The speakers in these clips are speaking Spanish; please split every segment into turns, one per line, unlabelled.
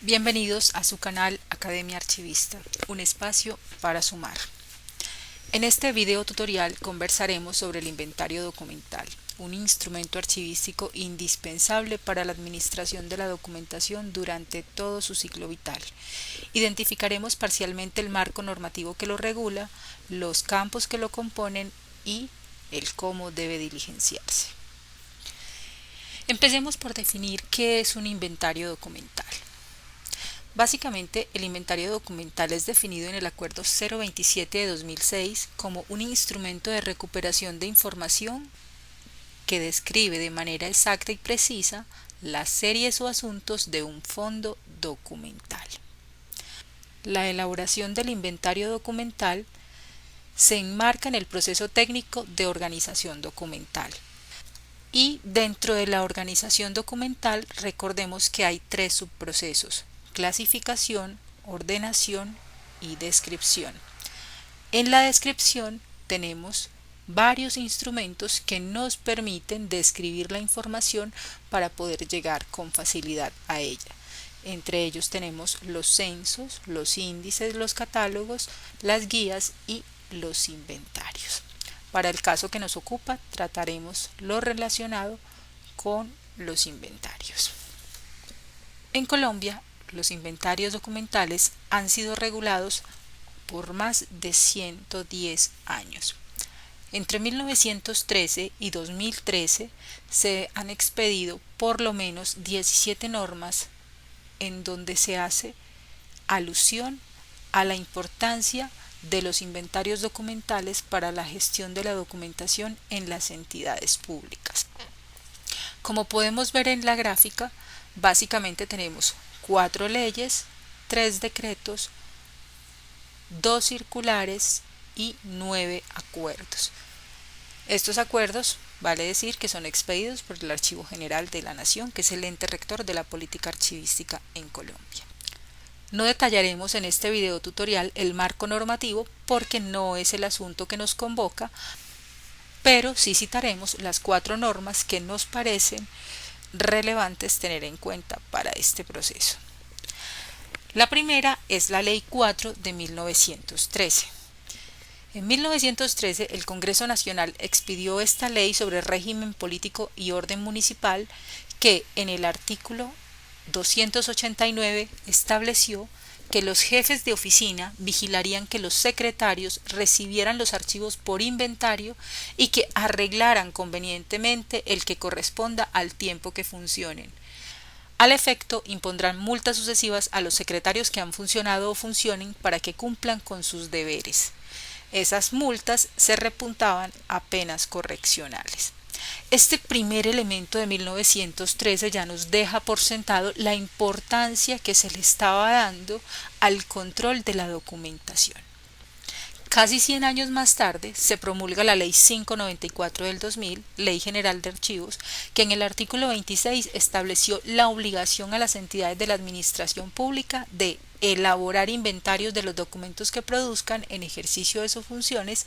Bienvenidos a su canal Academia Archivista, un espacio para sumar. En este video tutorial conversaremos sobre el inventario documental, un instrumento archivístico indispensable para la administración de la documentación durante todo su ciclo vital. Identificaremos parcialmente el marco normativo que lo regula, los campos que lo componen y el cómo debe diligenciarse. Empecemos por definir qué es un inventario documental. Básicamente, el inventario documental es definido en el Acuerdo 027 de 2006 como un instrumento de recuperación de información que describe de manera exacta y precisa las series o asuntos de un fondo documental. La elaboración del inventario documental se enmarca en el proceso técnico de organización documental. Y dentro de la organización documental, recordemos que hay tres subprocesos: clasificación, ordenación y descripción. En la descripción tenemos varios instrumentos que nos permiten describir la información para poder llegar con facilidad a ella. Entre ellos tenemos los censos, los índices, los catálogos, las guías y los inventarios. Para el caso que nos ocupa, trataremos lo relacionado con los inventarios. En Colombia, los inventarios documentales han sido regulados por más de 110 años. Entre 1913 y 2013 se han expedido por lo menos 17 normas en donde se hace alusión a la importancia de los inventarios documentales para la gestión de la documentación en las entidades públicas. Como podemos ver en la gráfica, básicamente tenemos 4 leyes, 3 decretos, 2 circulares y 9 acuerdos. Estos acuerdos vale decir que son expedidos por el Archivo General de la Nación, que es el ente rector de la política archivística en Colombia. No detallaremos en este video tutorial el marco normativo porque no es el asunto que nos convoca, pero sí citaremos las 4 normas que nos parecen relevantes tener en cuenta para este proceso. La primera es la Ley 4 de 1913. En 1913 el Congreso Nacional expidió esta ley sobre régimen político y orden municipal que en el artículo 289 estableció que los jefes de oficina vigilarían que los secretarios recibieran los archivos por inventario y que arreglaran convenientemente el que corresponda al tiempo que funcionen. Al efecto, impondrán multas sucesivas a los secretarios que han funcionado o funcionen para que cumplan con sus deberes. Esas multas se repuntaban a penas correccionales. Este primer elemento de 1913 ya nos deja por sentado la importancia que se le estaba dando al control de la documentación. Casi 100 años más tarde se promulga la Ley 594 del 2000, Ley General de Archivos, que en el artículo 26 estableció la obligación a las entidades de la administración pública de elaborar inventarios de los documentos que produzcan en ejercicio de sus funciones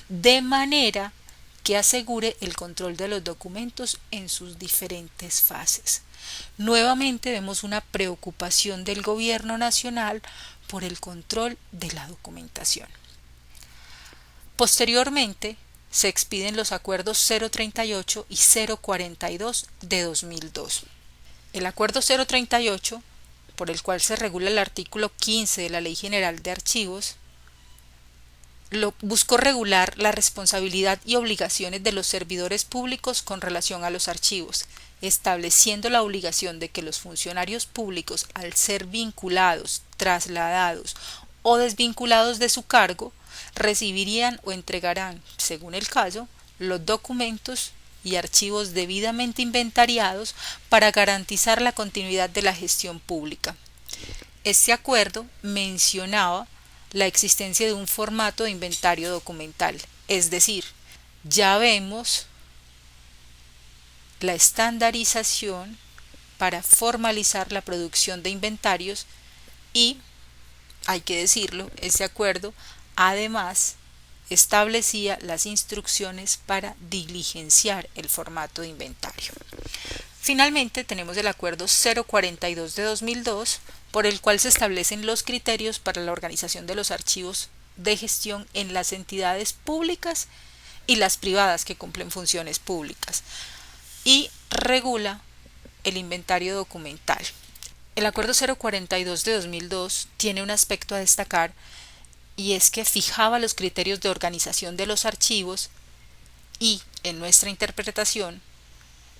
de manera que asegure el control de los documentos en sus diferentes fases. Nuevamente vemos una preocupación del gobierno nacional por el control de la documentación. Posteriormente, se expiden los acuerdos 038 y 042 de 2002. El acuerdo 038, por el cual se regula el artículo 15 de la Ley General de Archivos, buscó regular la responsabilidad y obligaciones de los servidores públicos con relación a los archivos, estableciendo la obligación de que los funcionarios públicos, al ser vinculados, trasladados o desvinculados de su cargo, recibirían o entregarán, según el caso, los documentos y archivos debidamente inventariados para garantizar la continuidad de la gestión pública. Este acuerdo mencionaba la existencia de un formato de inventario documental, es decir, ya vemos la estandarización para formalizar la producción de inventarios y, hay que decirlo, este acuerdo además establecía las instrucciones para diligenciar el formato de inventario. Finalmente tenemos el Acuerdo 042 de 2002, por el cual se establecen los criterios para la organización de los archivos de gestión en las entidades públicas y las privadas que cumplen funciones públicas, y regula el inventario documental. El Acuerdo 042 de 2002 tiene un aspecto a destacar, y es que fijaba los criterios de organización de los archivos y, en nuestra interpretación,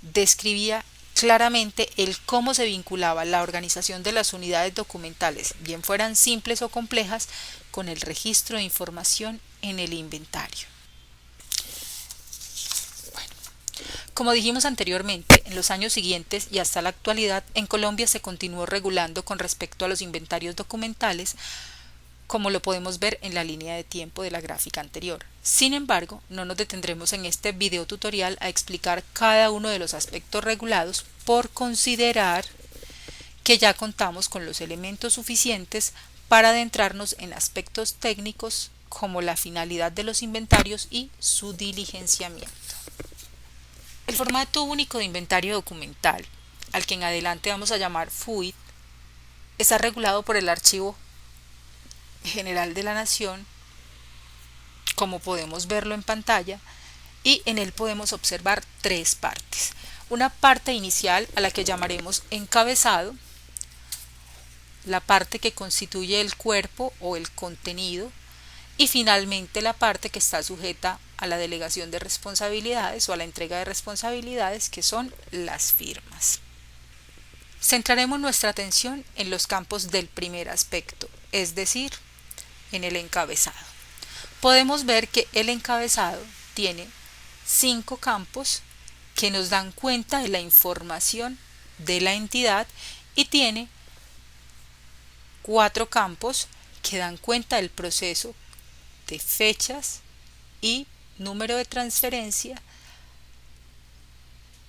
describía claramente el cómo se vinculaba la organización de las unidades documentales, bien fueran simples o complejas, con el registro de información en el inventario. Como dijimos anteriormente, en los años siguientes y hasta la actualidad, en Colombia se continuó regulando con respecto a los inventarios documentales, como lo podemos ver en la línea de tiempo de la gráfica anterior. Sin embargo, no nos detendremos en este video tutorial a explicar cada uno de los aspectos regulados, por considerar que ya contamos con los elementos suficientes para adentrarnos en aspectos técnicos como la finalidad de los inventarios y su diligenciamiento. El formato único de inventario documental, al que en adelante vamos a llamar FUID, está regulado por el Archivo General de la Nación, como podemos verlo en pantalla, y en él podemos observar tres partes. Una parte inicial, a la que llamaremos encabezado, la parte que constituye el cuerpo o el contenido, y finalmente la parte que está sujeta a la delegación de responsabilidades o a la entrega de responsabilidades, que son las firmas. Centraremos nuestra atención en los campos del primer aspecto, es decir, en el encabezado. Podemos ver que el encabezado tiene 5 campos que nos dan cuenta de la información de la entidad y tiene 4 campos que dan cuenta del proceso de fechas y número de transferencia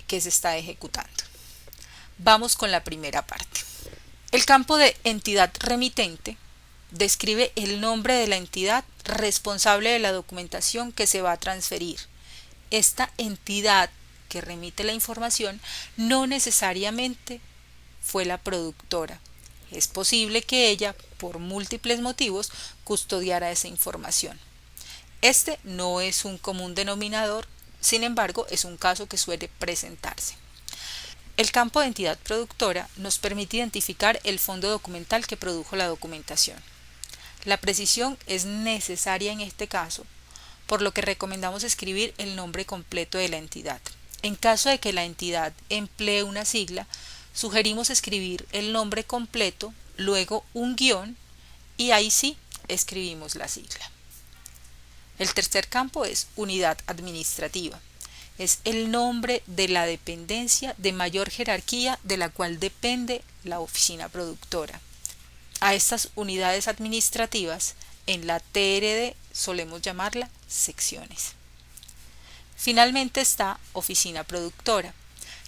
que se está ejecutando. Vamos con la primera parte. El campo de entidad remitente describe el nombre de la entidad responsable de la documentación que se va a transferir. Esta entidad que remite la información no necesariamente fue la productora. Es posible que ella, por múltiples motivos, custodiara esa información. Este no es un común denominador, sin embargo, es un caso que suele presentarse. El campo de entidad productora nos permite identificar el fondo documental que produjo la documentación. La precisión es necesaria en este caso, por lo que recomendamos escribir el nombre completo de la entidad. En caso de que la entidad emplee una sigla, sugerimos escribir el nombre completo, luego un guión, y ahí sí escribimos la sigla. El tercer campo es unidad administrativa. Es el nombre de la dependencia de mayor jerarquía de la cual depende la oficina productora. A estas unidades administrativas, en la TRD solemos llamarla secciones. Finalmente está oficina productora,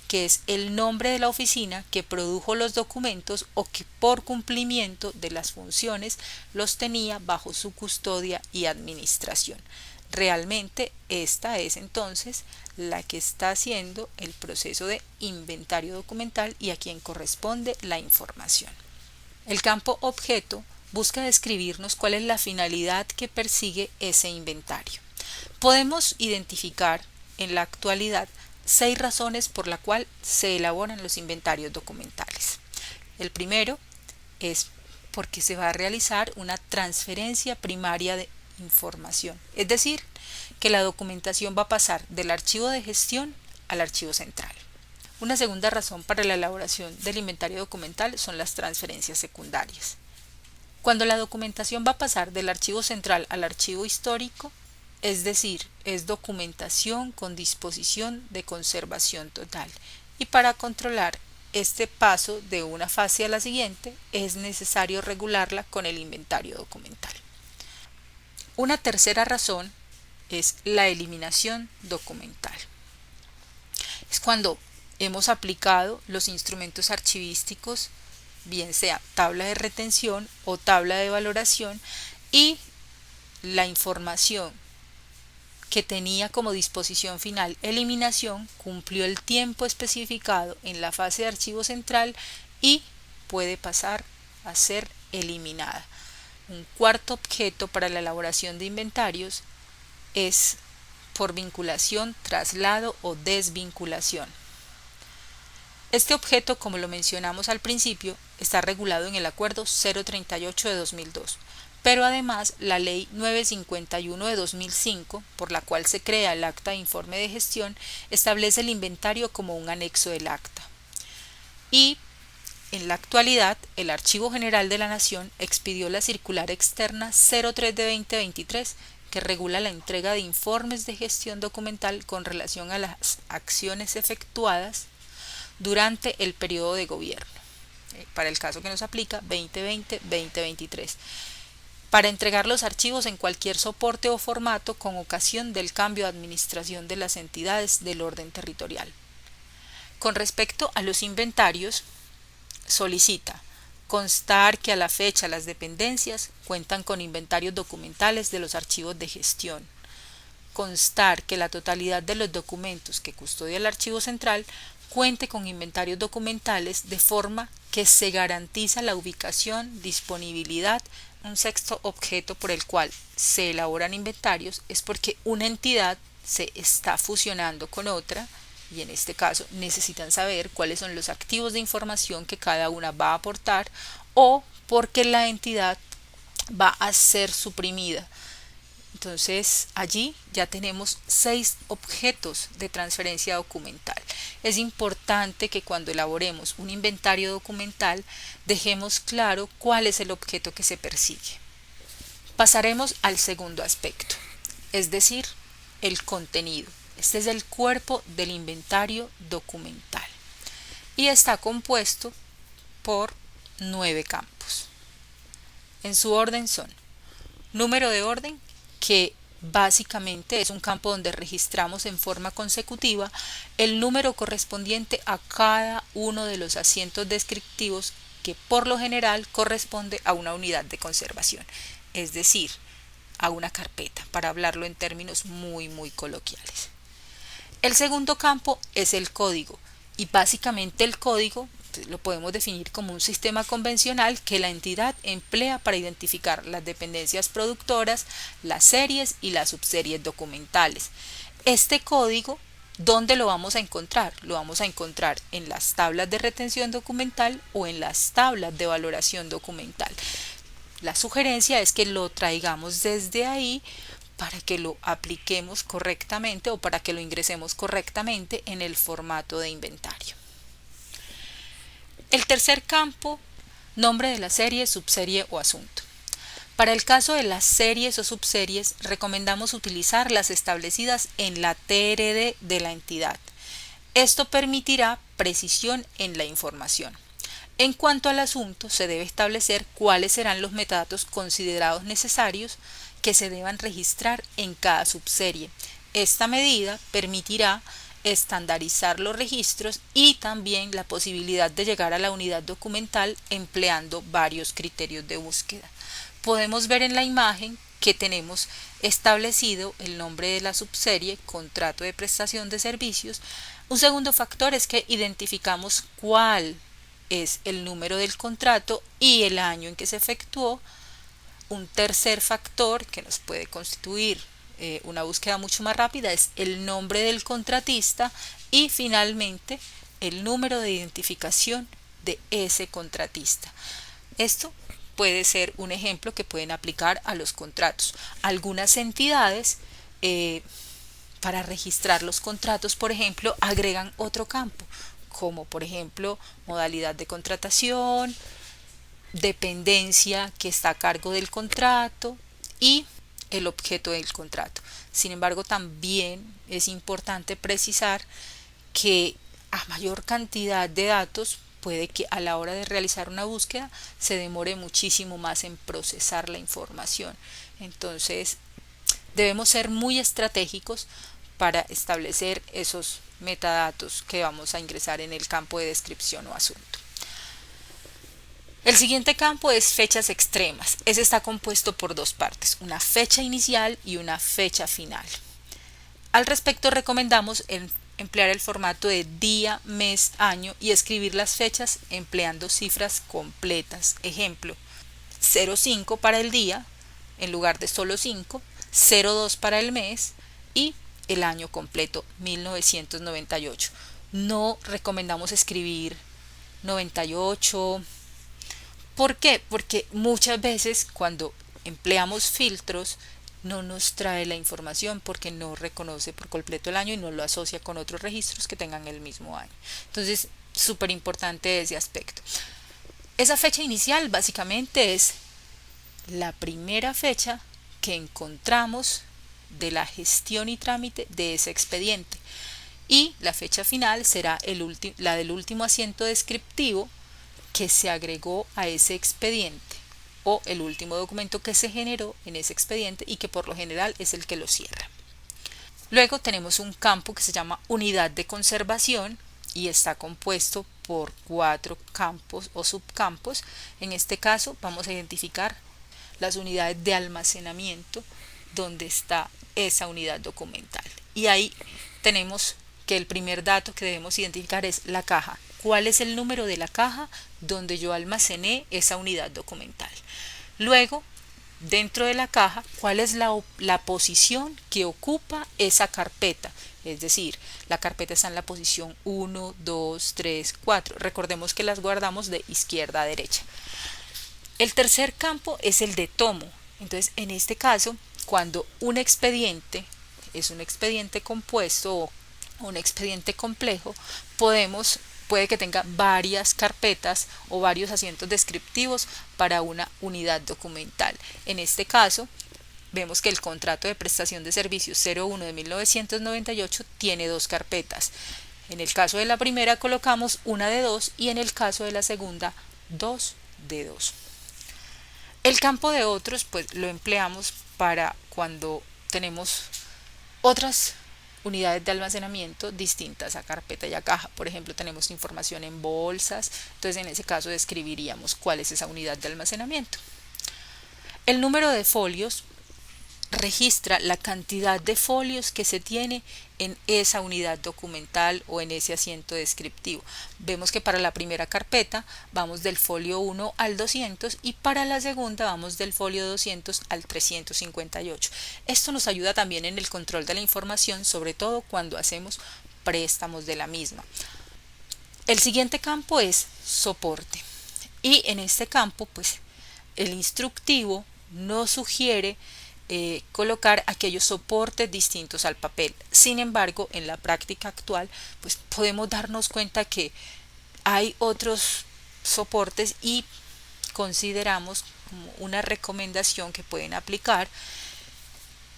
que es el nombre de la oficina que produjo los documentos o que por cumplimiento de las funciones los tenía bajo su custodia y administración. Realmente esta es entonces la que está haciendo el proceso de inventario documental y a quien corresponde la información. El campo objeto busca describirnos cuál es la finalidad que persigue ese inventario. Podemos identificar en la actualidad 6 razones por la cual se elaboran los inventarios documentales. El primero es porque se va a realizar una transferencia primaria de información, es decir, que la documentación va a pasar del archivo de gestión al archivo central. Una segunda razón para la elaboración del inventario documental son las transferencias secundarias. Cuando la documentación va a pasar del archivo central al archivo histórico, es decir, es documentación con disposición de conservación total, y para controlar este paso de una fase a la siguiente es necesario regularla con el inventario documental. Una tercera razón es la eliminación documental. Es cuando hemos aplicado los instrumentos archivísticos, bien sea tabla de retención o tabla de valoración, y la información que tenía como disposición final eliminación cumplió el tiempo especificado en la fase de archivo central y puede pasar a ser eliminada. Un cuarto objeto para la elaboración de inventarios es por vinculación, traslado o desvinculación. Este objeto, como lo mencionamos al principio, está regulado en el Acuerdo 038 de 2002, pero además la Ley 951 de 2005, por la cual se crea el Acta de Informe de Gestión, establece el inventario como un anexo del acta. Y en la actualidad, el Archivo General de la Nación expidió la Circular Externa 03 de 2023, que regula la entrega de informes de gestión documental con relación a las acciones efectuadas durante el periodo de gobierno, para el caso que nos aplica 2020-2023, para entregar los archivos en cualquier soporte o formato con ocasión del cambio de administración de las entidades del orden territorial. Con respecto a los inventarios, solicita constar que a la fecha las dependencias cuentan con inventarios documentales de los archivos de gestión. Constar que la totalidad de los documentos que custodia el archivo central cuente con inventarios documentales de forma que se garantiza la ubicación, disponibilidad. Un sexto objeto por el cual se elaboran inventarios es porque una entidad se está fusionando con otra y en este caso necesitan saber cuáles son los activos de información que cada una va a aportar o porque la entidad va a ser suprimida. Entonces allí ya tenemos 6 objetos de transferencia documental. Es importante que cuando elaboremos un inventario documental dejemos claro cuál es el objeto que se persigue. Pasaremos al segundo aspecto, es decir, el contenido. Este es el cuerpo del inventario documental y está compuesto por 9 campos. En su orden son: número de orden, que básicamente es un campo donde registramos en forma consecutiva el número correspondiente a cada uno de los asientos descriptivos que por lo general corresponde a una unidad de conservación, es decir, a una carpeta, para hablarlo en términos muy coloquiales. El segundo campo es el código y básicamente el código lo podemos definir como un sistema convencional que la entidad emplea para identificar las dependencias productoras, las series y las subseries documentales. Este código, ¿dónde lo vamos a encontrar? Lo vamos a encontrar en las tablas de retención documental o en las tablas de valoración documental. La sugerencia es que lo traigamos desde ahí para que lo apliquemos correctamente o para que lo ingresemos correctamente en el formato de inventario. El tercer campo, nombre de la serie, subserie o asunto. Para el caso de las series o subseries, recomendamos utilizar las establecidas en la TRD de la entidad. Esto permitirá precisión en la información. En cuanto al asunto, se debe establecer cuáles serán los metadatos considerados necesarios que se deban registrar en cada subserie. Esta medida permitirá estandarizar los registros y también la posibilidad de llegar a la unidad documental empleando varios criterios de búsqueda. Podemos ver en la imagen que tenemos establecido el nombre de la subserie, contrato de prestación de servicios. Un segundo factor es que identificamos cuál es el número del contrato y el año en que se efectuó. Un tercer factor que nos puede constituir una búsqueda mucho más rápida es el nombre del contratista y finalmente el número de identificación de ese contratista. Esto puede ser un ejemplo que pueden aplicar a los contratos. Algunas entidades para registrar los contratos, por ejemplo, agregan otro campo, como por ejemplo modalidad de contratación, dependencia que está a cargo del contrato y el objeto del contrato. Sin embargo, también es importante precisar que a mayor cantidad de datos puede que a la hora de realizar una búsqueda se demore muchísimo más en procesar la información. Entonces, debemos ser muy estratégicos para establecer esos metadatos que vamos a ingresar en el campo de descripción o asunto. El siguiente campo es fechas extremas. Ese está compuesto por dos partes, una fecha inicial y una fecha final. Al respecto, recomendamos emplear el formato de día, mes, año y escribir las fechas empleando cifras completas. Ejemplo, 05 para el día en lugar de solo 5, 02 para el mes y el año completo, 1998. No recomendamos escribir 98. ¿Por qué? Porque muchas veces cuando empleamos filtros no nos trae la información porque no reconoce por completo el año y no lo asocia con otros registros que tengan el mismo año. Entonces, súper importante ese aspecto. Esa fecha inicial básicamente es la primera fecha que encontramos de la gestión y trámite de ese expediente. Y la fecha final será la del último asiento descriptivo que se agregó a ese expediente o el último documento que se generó en ese expediente y que por lo general es el que lo cierra. Luego tenemos un campo que se llama unidad de conservación y está compuesto por 4 campos o subcampos. En este caso vamos a identificar las unidades de almacenamiento donde está esa unidad documental. Y ahí tenemos que el primer dato que debemos identificar es la caja. ¿Cuál es el número de la caja donde yo almacené esa unidad documental? Luego, dentro de la caja, ¿cuál es la posición que ocupa esa carpeta? Es decir, la carpeta está en la posición 1, 2, 3, 4. Recordemos que las guardamos de izquierda a derecha. El tercer campo es el de tomo. Entonces, en este caso, cuando un expediente es un expediente compuesto o un expediente complejo, puede que tenga varias carpetas o varios asientos descriptivos para una unidad documental. En este caso, vemos que el contrato de prestación de servicios 01 de 1998 tiene 2 carpetas. En el caso de la primera colocamos una de 2 y en el caso de la segunda 2 de 2. El campo de otros pues lo empleamos para cuando tenemos otras unidades de almacenamiento distintas a carpeta y a caja. Por ejemplo, tenemos información en bolsas, entonces en ese caso describiríamos cuál es esa unidad de almacenamiento. El número de folios registra la cantidad de folios que se tiene en esa unidad documental o en ese asiento descriptivo. Vemos que para la primera carpeta vamos del folio 1 al 200 y para la segunda vamos del folio 200 al 358. Esto nos ayuda también en el control de la información, sobre todo cuando hacemos préstamos de la misma. El siguiente campo es soporte y en este campo pues el instructivo nos sugiere colocar aquellos soportes distintos al papel. Sin embargo, en la práctica actual, pues podemos darnos cuenta que hay otros soportes y consideramos como una recomendación que pueden aplicar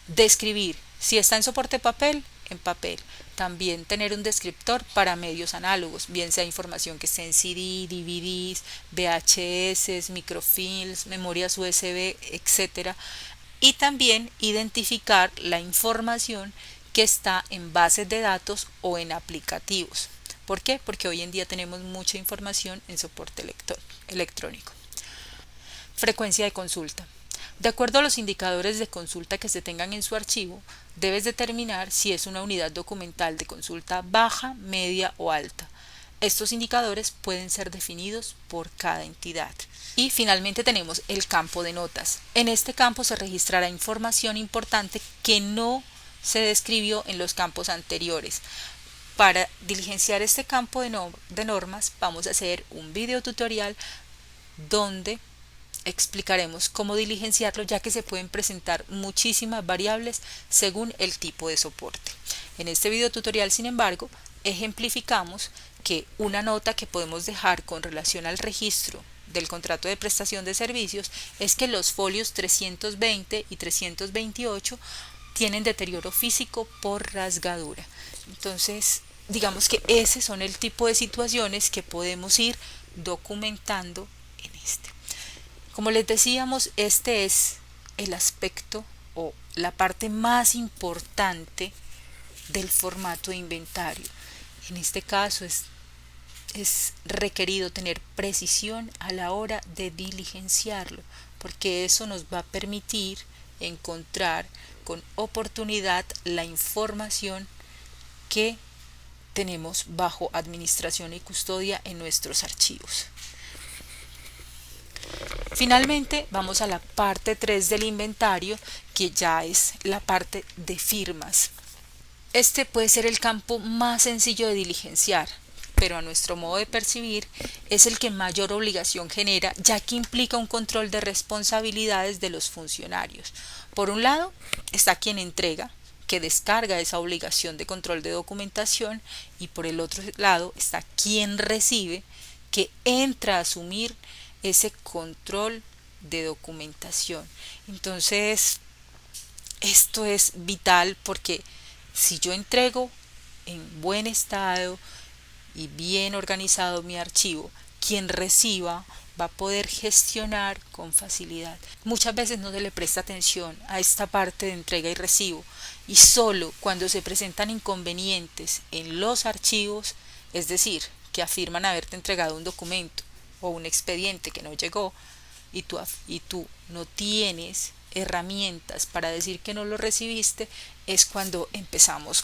describir si está en soporte papel, en papel. También tener un descriptor para medios análogos, bien sea información que esté en CD, DVDs, VHS, microfilms, memorias USB, etcétera. Y también identificar la información que está en bases de datos o en aplicativos. ¿Por qué? Porque hoy en día tenemos mucha información en soporte electrónico. Frecuencia de consulta. De acuerdo a los indicadores de consulta que se tengan en su archivo, debes determinar si es una unidad documental de consulta baja, media o alta. Estos indicadores pueden ser definidos por cada entidad. Y finalmente tenemos el campo de notas. En este campo se registrará información importante que no se describió en los campos anteriores. Para diligenciar este campo de normas vamos a hacer un video tutorial donde explicaremos cómo diligenciarlo, ya que se pueden presentar muchísimas variables según el tipo de soporte. En este video tutorial, sin embargo, ejemplificamos que una nota que podemos dejar con relación al registro del contrato de prestación de servicios es que los folios 320 y 328 tienen deterioro físico por rasgadura. Entonces, digamos que ese son el tipo de situaciones que podemos ir documentando en este. Como les decíamos, este es el aspecto o la parte más importante del formato de inventario. En este caso es requerido tener precisión a la hora de diligenciarlo, porque eso nos va a permitir encontrar con oportunidad la información que tenemos bajo administración y custodia en nuestros archivos. Finalmente, vamos a la parte 3 del inventario, que ya es la parte de firmas. Este puede ser el campo más sencillo de diligenciar, pero a nuestro modo de percibir es el que mayor obligación genera, ya que implica un control de responsabilidades de los funcionarios. Por un lado está quien entrega, que descarga esa obligación de control de documentación, y por el otro lado está quien recibe, que entra a asumir ese control de documentación. Entonces, esto es vital porque si yo entrego en buen estado y bien organizado mi archivo, quien reciba va a poder gestionar con facilidad. Muchas veces no se le presta atención a esta parte de entrega y recibo, y solo cuando se presentan inconvenientes en los archivos, es decir, que afirman haberte entregado un documento o un expediente que no llegó y tú no tienes herramientas para decir que no lo recibiste, es cuando empezamos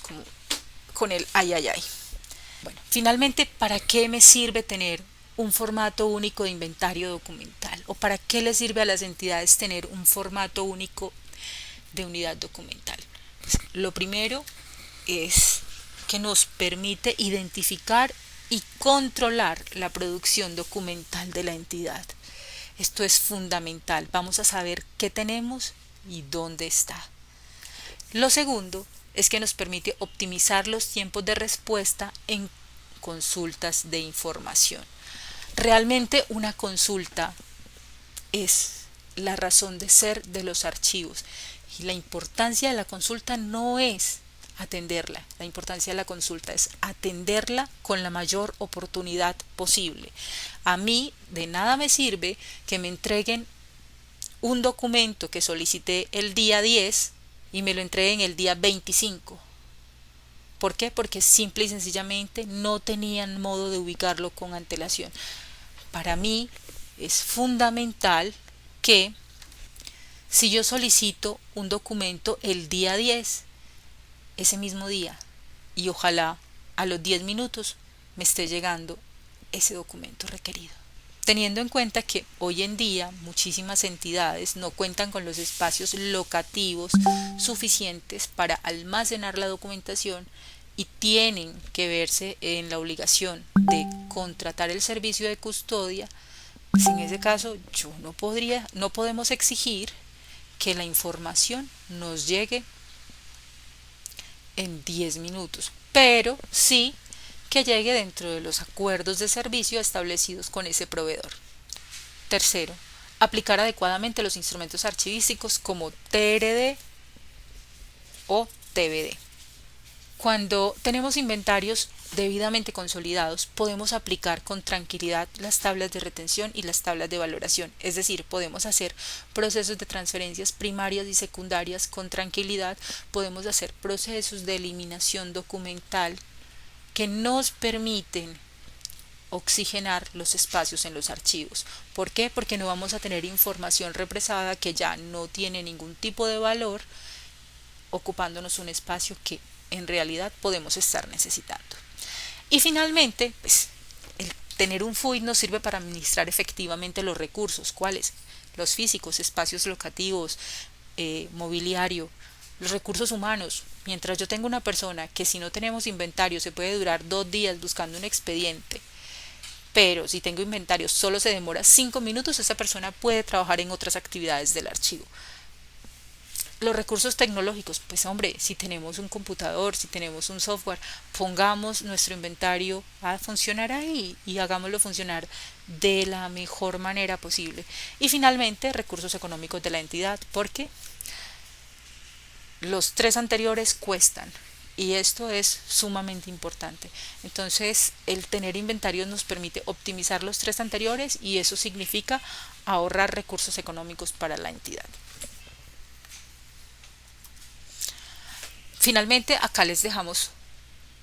con el ay ay ay. Bueno, finalmente, ¿para qué me sirve tener un formato único de inventario documental? ¿O para qué le sirve a las entidades tener un formato único de unidad documental? Pues, lo primero es que nos permite identificar y controlar la producción documental de la entidad. Esto es fundamental. Vamos a saber qué tenemos y dónde está. Lo segundo es que nos permite optimizar los tiempos de respuesta en consultas de información. Realmente una consulta es la razón de ser de los archivos, y la importancia de la consulta no es atenderla, la importancia de la consulta es atenderla con la mayor oportunidad posible. A mí de nada me sirve que me entreguen un documento que solicité el día 10 y me lo entreguen el día 25. ¿Por qué? Porque simple y sencillamente no tenían modo de ubicarlo con antelación. Para mí es fundamental que si yo solicito un documento el día 10, ese mismo día, y ojalá a los 10 minutos me esté llegando ese documento requerido. Teniendo en cuenta que hoy en día muchísimas entidades no cuentan con los espacios locativos suficientes para almacenar la documentación y tienen que verse en la obligación de contratar el servicio de custodia, pues en ese caso no podemos exigir que la información nos llegue en 10 minutos, pero sí que llegue dentro de los acuerdos de servicio establecidos con ese proveedor. Tercero, aplicar adecuadamente los instrumentos archivísticos como TRD o TBD. Cuando tenemos inventarios debidamente consolidados, podemos aplicar con tranquilidad las tablas de retención y las tablas de valoración, es decir, podemos hacer procesos de transferencias primarias y secundarias con tranquilidad, podemos hacer procesos de eliminación documental que nos permiten oxigenar los espacios en los archivos. ¿Por qué? Porque no vamos a tener información represada que ya no tiene ningún tipo de valor, ocupándonos un espacio que en realidad podemos estar necesitando. Y finalmente, pues, el tener un FUID nos sirve para administrar efectivamente los recursos. ¿Cuáles? Los físicos, espacios locativos, mobiliario, los recursos humanos. Mientras yo tengo una persona que, si no tenemos inventario, se puede durar 2 días buscando un expediente, pero si tengo inventario solo se demora 5 minutos, esa persona puede trabajar en otras actividades del archivo. Los recursos tecnológicos, pues hombre, si tenemos un computador, si tenemos un software, pongamos nuestro inventario a funcionar ahí y hagámoslo funcionar de la mejor manera posible. Y finalmente, recursos económicos de la entidad, porque los 3 anteriores cuestan y esto es sumamente importante. Entonces, el tener inventarios nos permite optimizar los 3 anteriores y eso significa ahorrar recursos económicos para la entidad. Finalmente, acá les dejamos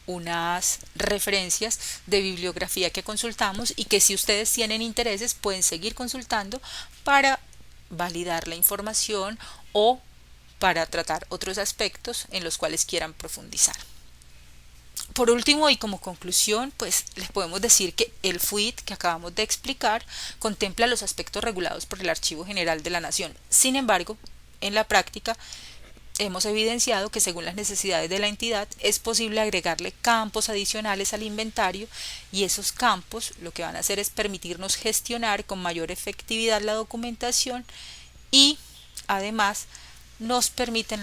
unas referencias de bibliografía que consultamos y que, si ustedes tienen intereses, pueden seguir consultando para validar la información o para tratar otros aspectos en los cuales quieran profundizar. Por último y como conclusión, pues les podemos decir que el FUID que acabamos de explicar contempla los aspectos regulados por el Archivo General de la Nación. Sin embargo, en la práctica hemos evidenciado que según las necesidades de la entidad es posible agregarle campos adicionales al inventario, y esos campos lo que van a hacer es permitirnos gestionar con mayor efectividad la documentación y además nos permiten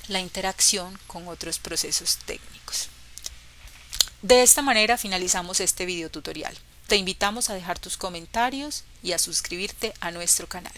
la interacción con otros procesos técnicos. De esta manera finalizamos este video tutorial. Te invitamos a dejar tus comentarios y a suscribirte a nuestro canal.